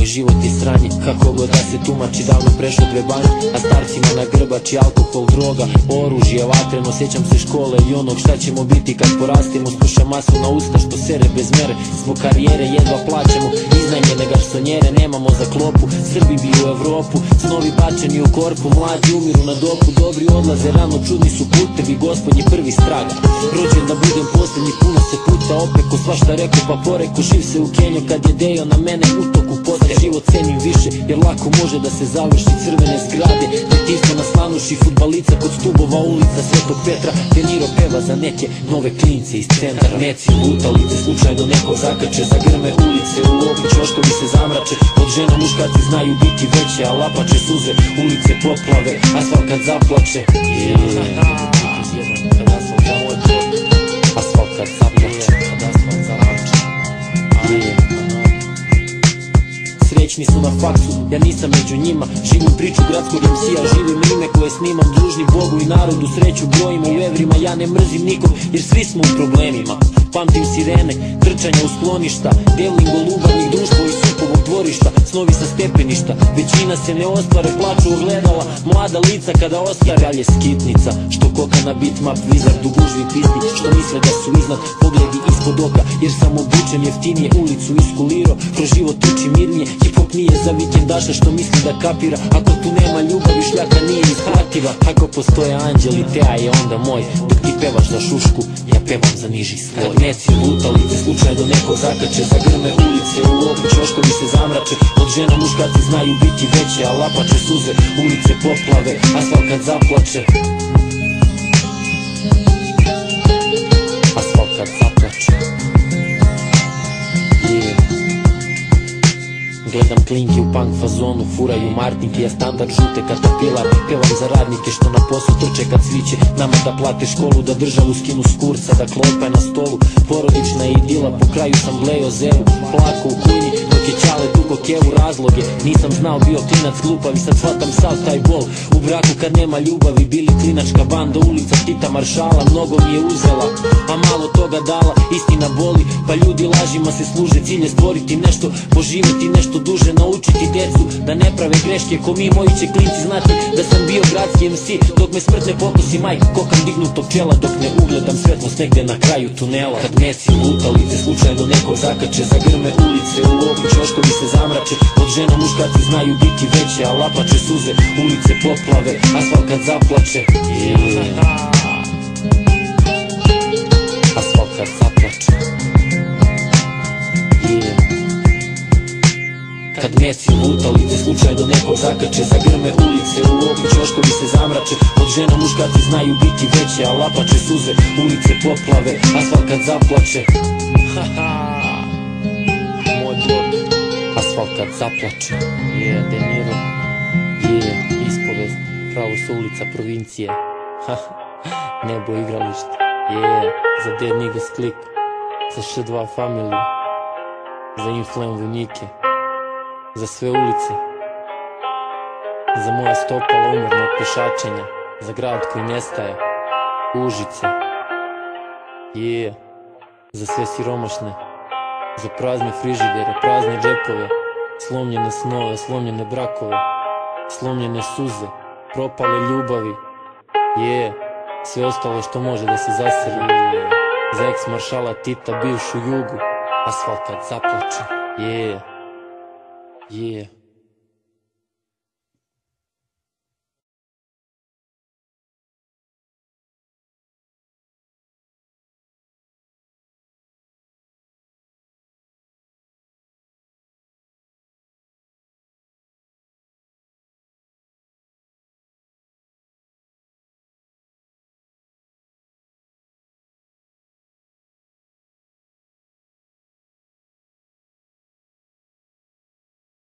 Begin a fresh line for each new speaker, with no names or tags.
moj život je sranje. Kako god da se tumači, davno prešlo trebanje. A starcima na grbači alkohol, droga, oružje, vatreno. Sjećam se škole i onog šta ćemo biti kad porastemo. Slušam masu na usta što sere bez mere. Zbog karijere jedva plaćamo iznajmljene garsonjere. Nemamo za klopu, Srbi bi u Evropu. Snovi bačeni u korpu, mlađi umiru na dopu. Dobri odlaze rano, čudni su putevi, gospodnji prvi straga. Rođen da budem posljednji, puno se puta opeko. Svašta reko pa poreko, živ se u Kenju kad je Dejo na mene utoku pote. Život cenim više, jer lako može da se završi. Crvene zgrade, detinjstvo na slanuši, fudbalica kod stubova ulica Svetog Petra. De Niro peva za neke nove klince iz centra. Neci lutalice, slučajno nekog zakače, zagrme ulice, u obi čoškovi se zamrače. Od žena muškarci znaju biti veće, a lapače suze, ulice poplave, asfalt kad zaplače. Asfalt kad zaplače. Srećni su na faksu, ja nisam među njima. Živim priču gradskog MC-a, živim rime koje snimam. Dužni Bogu i narodu sreću brojimo u evrima. Ja ne mrzim nikom jer svi smo u problemima. Pamtim sirene, trčanja u skloništa, delingo lubavnih društvo i supovog dvorišta. Snovi sa stepeništa, većina se ne ostvare, plaču ogledala, mlada lica kada ostare. Dalje skitnica, što koka na bitmap, vizard u gužvi pisti, što misle da su iznad, pogledi ispod oka. Jer sam obučen jeftinije, ulicu iskuliro, kroz život uči mirnije. Hip-hop nije za vikendaša što misli da kapira. Ako tu nema ljubavi, šljaka nije isplativa. Ako postoje anđeli, Teja je onda moj. Dok ti pevaš za šušku, ja pevam za niži sloj. Kad neci lutalice, slučajno nekog zakače, zagrme ulice, u obi čoškovi se zamrače. Od žena muškarci znaju biti veće, a lapače suze, ulice poplave, asfalt kad zaplače. Asfalt kad zaplače. Gledam klinke u punk fazonu, furaju martinke, ja standard žute katapilar. Pevam za radnike što na poslu trče kad sviće. Nama da plate školu, da državu skinu s kursa, da klopa je na stolu. Porodična idila, po kraju sam blejo zeru, plako u kujni, dok je Ćale tuko kevu razloge. Nisam znao, bio klinac glupav i sad shvatam sav taj bol. U braku kad nema ljubavi, bili klinačka banda, ulica Tita Maršala, mnogo mi je uzela, a malo toga dala. Istina boli, pa ljudi lažima se služe, cilj je stvoriti nešto, poživjeti nešto duže, naučiti decu da ne prave greške ko mi. Moji će klinci znati da sam bio gradski MC, dok me smrt ne pokusi majk, kokam dignutog čela, dok ne ugledam svetlost negde na kraju tunela. Kad neci lutalice, slučajno nekog zakače, zagrme ulice, u obi čoškovi se zamrače. Od žena muškarci znaju biti veće, a lapače suze, ulice poplave, asfalt kad zaplače. Asfalt kad zaplače. Kad meci lutalice, slučajno nekog zakače, zagrme ulice, u obi čoškovi se zamrače. Od žena muškarci znaju biti veće, a lapače suze, ulice poplave, asfalt kad zaplače. Moj blok, asfalt kad zaplače. De Niro, ispovest, pravo su ulica provincije. Nebo igralište, za Dead Niggas Click, za Š2 Family, za Inflame vojnike, za sve ulice, za moja stopala umornog pešačenja, za grad koji nestaje, Užice, za sve siromašne, za prazne frižidere, prazne džepove, slomljene snove, slomljene brakove, slomljene suze, propale ljubavi, sve ostalo što može da se zaseri, za ex-maršala Tita, bivšu Jugu, asfalt kad zaplače, Yeah.